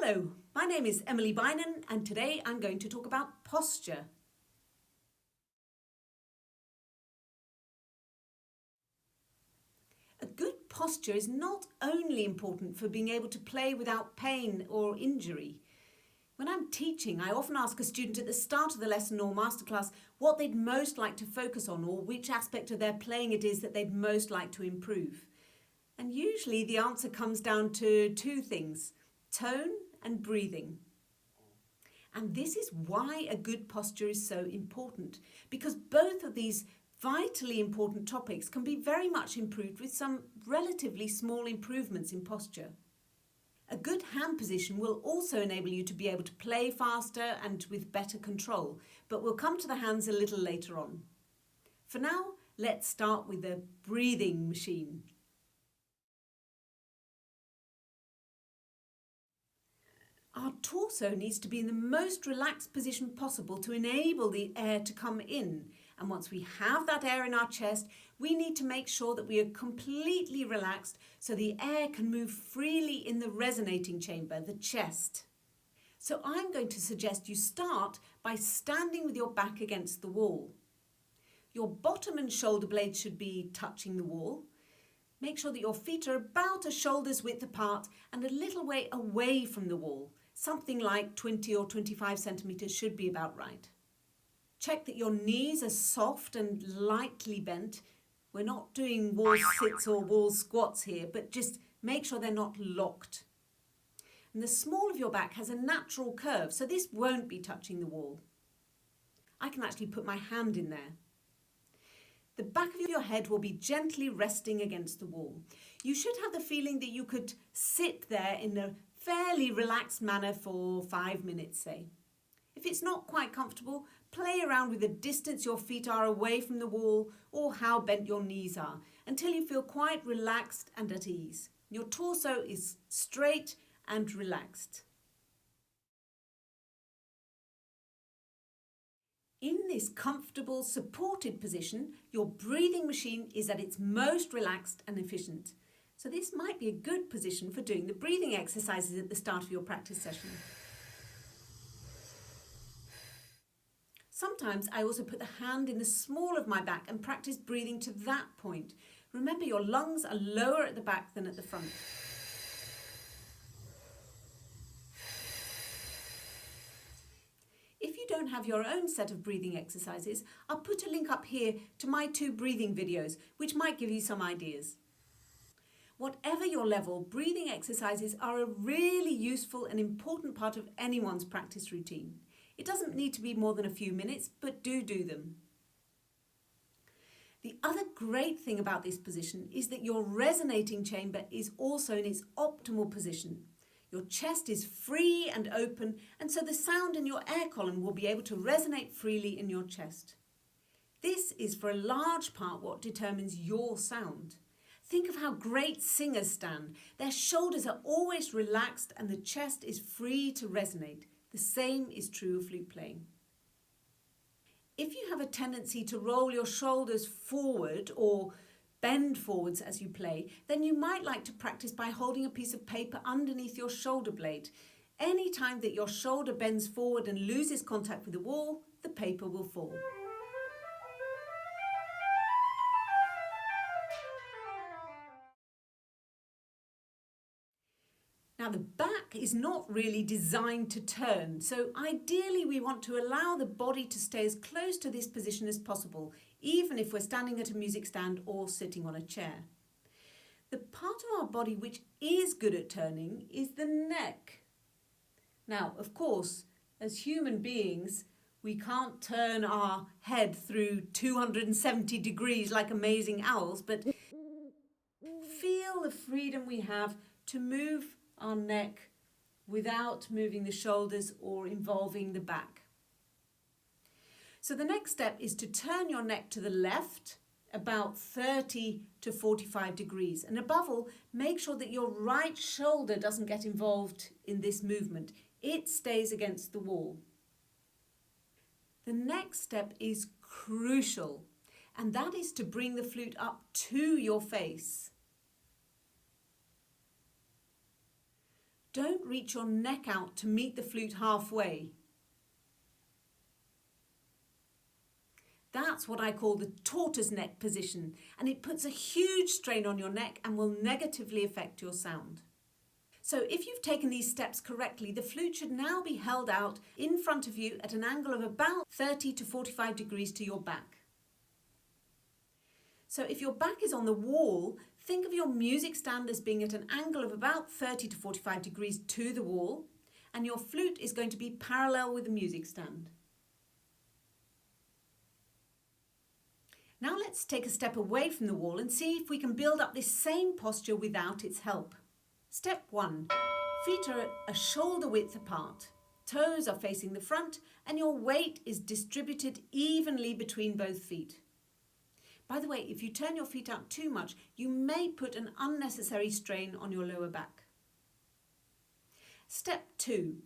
Hello, my name is Emily Beynon and today I'm going to talk about posture. A good posture is not only important for being able to play without pain or injury. When I'm teaching, I often ask a student at the start of the lesson or masterclass what they'd most like to focus on or which aspect of their playing it is that they'd most like to improve. And usually the answer comes down to two things: tone and breathing. And this is why a good posture is so important, because both of these vitally important topics can be very much improved with some relatively small improvements in posture. A good hand position will also enable you to be able to play faster and with better control, but we'll come to the hands a little later on. For now, let's start with the breathing machine. Our torso needs to be in the most relaxed position possible to enable the air to come in. And once we have that air in our chest, we need to make sure that we are completely relaxed so the air can move freely in the resonating chamber, the chest. So I'm going to suggest you start by standing with your back against the wall. Your bottom and shoulder blades should be touching the wall. Make sure that your feet are about a shoulder's width apart and a little way away from the wall. Something like 20 or 25 centimetres should be about right. Check that your knees are soft and lightly bent. We're not doing wall sits or wall squats here, but just make sure they're not locked. And the small of your back has a natural curve, so this won't be touching the wall. I can actually put my hand in there. The back of your head will be gently resting against the wall. You should have the feeling that you could sit there in a fairly relaxed manner for 5 minutes, say. If it's not quite comfortable, play around with the distance your feet are away from the wall or how bent your knees are until you feel quite relaxed and at ease. Your torso is straight and relaxed. In this comfortable, supported position, your breathing machine is at its most relaxed and efficient. So this might be a good position for doing the breathing exercises at the start of your practice session. Sometimes I also put the hand in the small of my back and practice breathing to that point. Remember, your lungs are lower at the back than at the front. If you don't have your own set of breathing exercises, I'll put a link up here to my 2 breathing videos, which might give you some ideas. Whatever your level, breathing exercises are a really useful and important part of anyone's practice routine. It doesn't need to be more than a few minutes, but do them. The other great thing about this position is that your resonating chamber is also in its optimal position. Your chest is free and open, and so the sound in your air column will be able to resonate freely in your chest. This is for a large part what determines your sound. Think of how great singers stand. Their shoulders are always relaxed and the chest is free to resonate. The same is true of flute playing. If you have a tendency to roll your shoulders forward or bend forwards as you play, then you might like to practice by holding a piece of paper underneath your shoulder blade. Any time that your shoulder bends forward and loses contact with the wall, the paper will fall. Now the back is not really designed to turn, so ideally we want to allow the body to stay as close to this position as possible, even if we're standing at a music stand or sitting on a chair. The part of our body which is good at turning is the neck. Now, of course, as human beings, we can't turn our head through 270 degrees like amazing owls, but feel the freedom we have to move our neck without moving the shoulders or involving the back. So the next step is to turn your neck to the left about 30 to 45 degrees, and above all, make sure that your right shoulder doesn't get involved in this movement. It stays against the wall. The next step is crucial, and that is to bring the flute up to your face. Don't reach your neck out to meet the flute halfway. That's what I call the tortoise neck position, and it puts a huge strain on your neck and will negatively affect your sound. So if you've taken these steps correctly, the flute should now be held out in front of you at an angle of about 30 to 45 degrees to your back. So if your back is on the wall, think of your music stand as being at an angle of about 30 to 45 degrees to the wall, and your flute is going to be parallel with the music stand. Now let's take a step away from the wall and see if we can build up this same posture without its help. Step 1. Feet are a shoulder width apart. Toes are facing the front and your weight is distributed evenly between both feet. By the way, if you turn your feet out too much, you may put an unnecessary strain on your lower back. Step 2.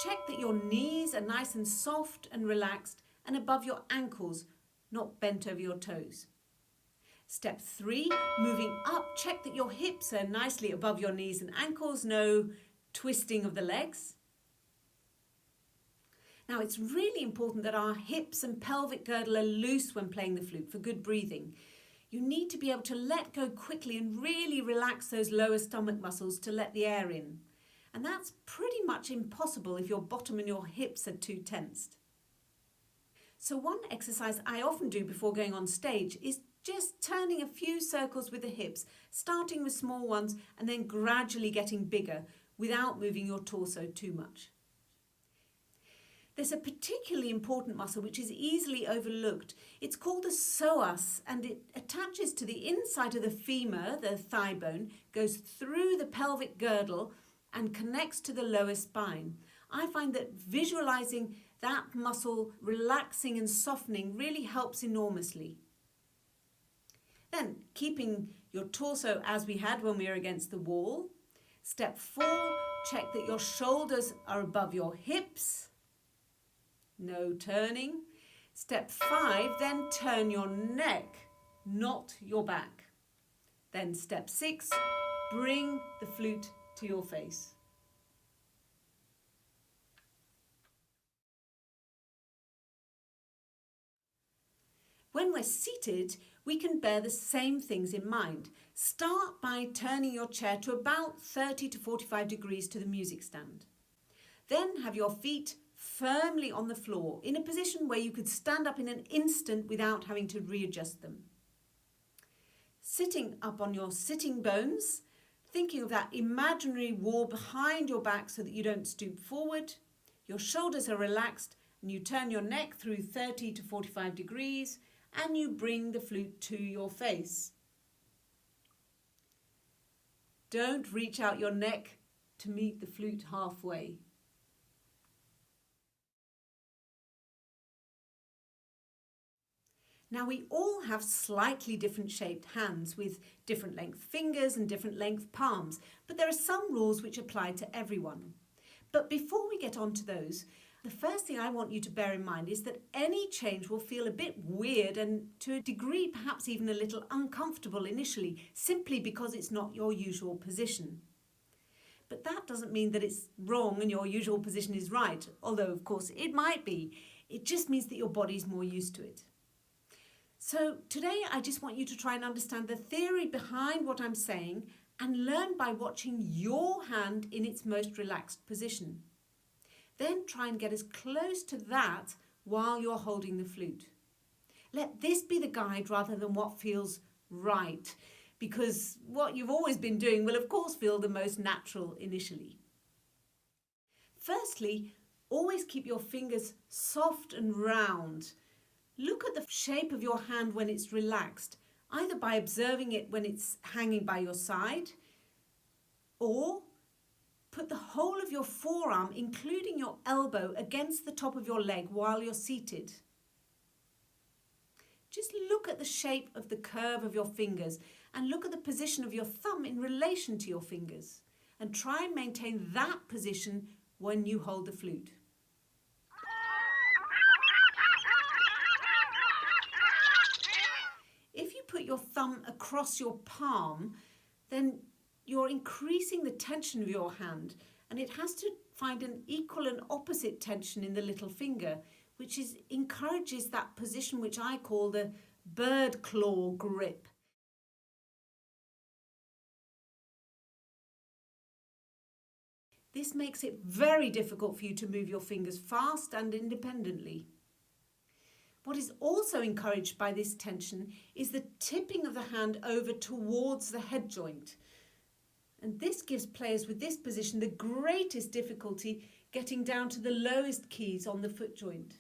Check that your knees are nice and soft and relaxed and above your ankles, not bent over your toes. Step 3, moving up, check that your hips are nicely above your knees and ankles, no twisting of the legs. Now it's really important that our hips and pelvic girdle are loose when playing the flute for good breathing. You need to be able to let go quickly and really relax those lower stomach muscles to let the air in. And that's pretty much impossible if your bottom and your hips are too tensed. So one exercise I often do before going on stage is just turning a few circles with the hips, starting with small ones and then gradually getting bigger without moving your torso too much. There's a particularly important muscle which is easily overlooked. It's called the psoas and it attaches to the inside of the femur, the thigh bone, goes through the pelvic girdle and connects to the lower spine. I find that visualizing that muscle relaxing and softening really helps enormously. Then, keeping your torso as we had when we were against the wall. Step 4, check that your shoulders are above your hips. No turning. Step 5, then turn your neck, not your back. Then step 6, bring the flute to your face. When we're seated, we can bear the same things in mind. Start by turning your chair to about 30 to 45 degrees to the music stand. Then have your feet firmly on the floor in a position where you could stand up in an instant without having to readjust them. Sitting up on your sitting bones, thinking of that imaginary wall behind your back so that you don't stoop forward. Your shoulders are relaxed and you turn your neck through 30 to 45 degrees and you bring the flute to your face. Don't reach out your neck to meet the flute halfway. Now we all have slightly different shaped hands with different length fingers and different length palms, but there are some rules which apply to everyone. But before we get on to those, the first thing I want you to bear in mind is that any change will feel a bit weird and to a degree perhaps even a little uncomfortable initially, simply because it's not your usual position. But that doesn't mean that it's wrong and your usual position is right, although of course it might be. It just means that your body's more used to it. So today I just want you to try and understand the theory behind what I'm saying and learn by watching your hand in its most relaxed position. Then try and get as close to that while you're holding the flute. Let this be the guide rather than what feels right, because what you've always been doing will of course feel the most natural initially. Firstly, always keep your fingers soft and round. Look at the shape of your hand when it's relaxed, either by observing it when it's hanging by your side, or put the whole of your forearm, including your elbow, against the top of your leg while you're seated. Just look at the shape of the curve of your fingers and look at the position of your thumb in relation to your fingers, and try and maintain that position when you hold the flute. If you put your thumb across your palm, then you're increasing the tension of your hand, and it has to find an equal and opposite tension in the little finger, which encourages that position which I call the bird claw grip. This makes it very difficult for you to move your fingers fast and independently. What is also encouraged by this tension is the tipping of the hand over towards the head joint. And this gives players with this position the greatest difficulty getting down to the lowest keys on the foot joint.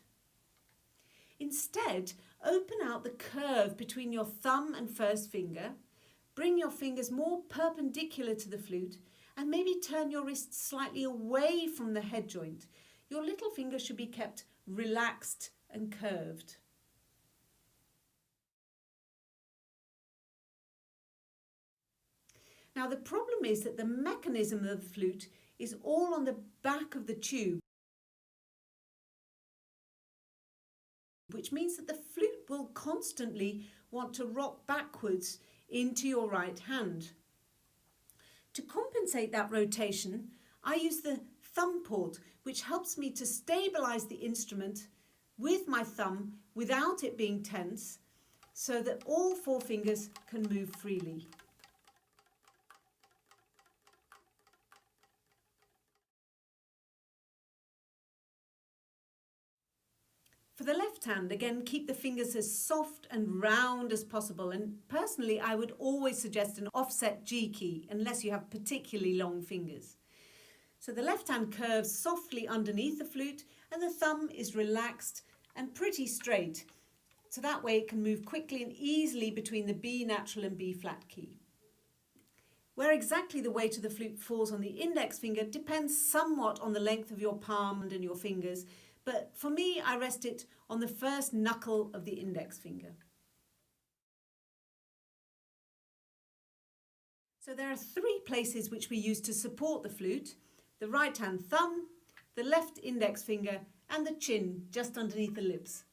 Instead, open out the curve between your thumb and first finger, bring your fingers more perpendicular to the flute, and maybe turn your wrists slightly away from the head joint. Your little finger should be kept relaxed and curved. Now the problem is that the mechanism of the flute is all on the back of the tube, which means that the flute will constantly want to rock backwards into your right hand. To compensate that rotation, I use the thumb port, which helps me to stabilise the instrument with my thumb without it being tense, so that all four fingers can move freely. For the left hand, again, keep the fingers as soft and round as possible, and personally I would always suggest an offset G key unless you have particularly long fingers. So the left hand curves softly underneath the flute and the thumb is relaxed and pretty straight, so that way it can move quickly and easily between the B natural and B flat key. Where exactly the weight of the flute falls on the index finger depends somewhat on the length of your palm and your fingers, but for me, I rest it on the first knuckle of the index finger. So there are three places which we use to support the flute: the right hand thumb, the left index finger, and the chin just underneath the lips.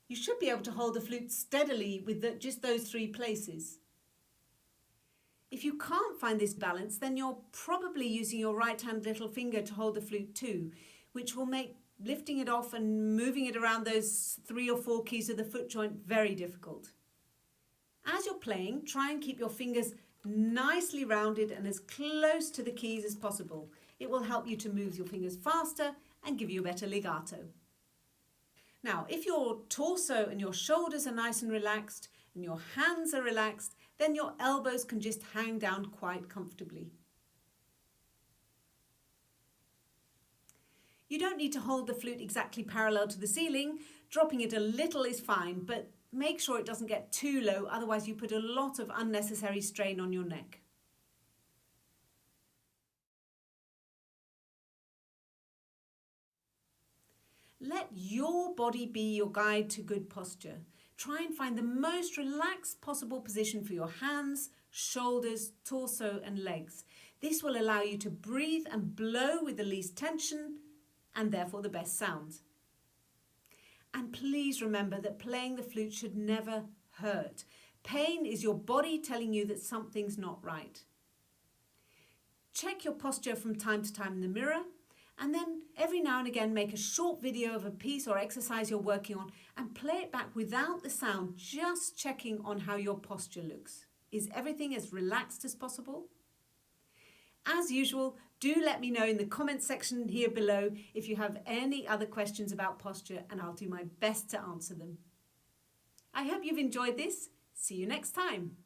You should be able to hold the flute steadily with just those three places. If you can't find this balance, then you're probably using your right hand little finger to hold the flute too, which will make lifting it off and moving it around those 3 or 4 keys of the foot joint very difficult. As you're playing, try and keep your fingers nicely rounded and as close to the keys as possible. It will help you to move your fingers faster and give you a better legato. Now, if your torso and your shoulders are nice and relaxed and your hands are relaxed, then your elbows can just hang down quite comfortably. You don't need to hold the flute exactly parallel to the ceiling. Dropping it a little is fine, but make sure it doesn't get too low, otherwise you put a lot of unnecessary strain on your neck. Let your body be your guide to good posture. Try and find the most relaxed possible position for your hands, shoulders, torso and legs. This will allow you to breathe and blow with the least tension and therefore the best sound. And please remember that playing the flute should never hurt. Pain is your body telling you that something's not right. Check your posture from time to time in the mirror, and then every now and again make a short video of a piece or exercise you're working on and play it back without the sound, just checking on how your posture looks. Is everything as relaxed as possible? As usual, do let me know in the comments section here below if you have any other questions about posture, and I'll do my best to answer them. I hope you've enjoyed this. See you next time.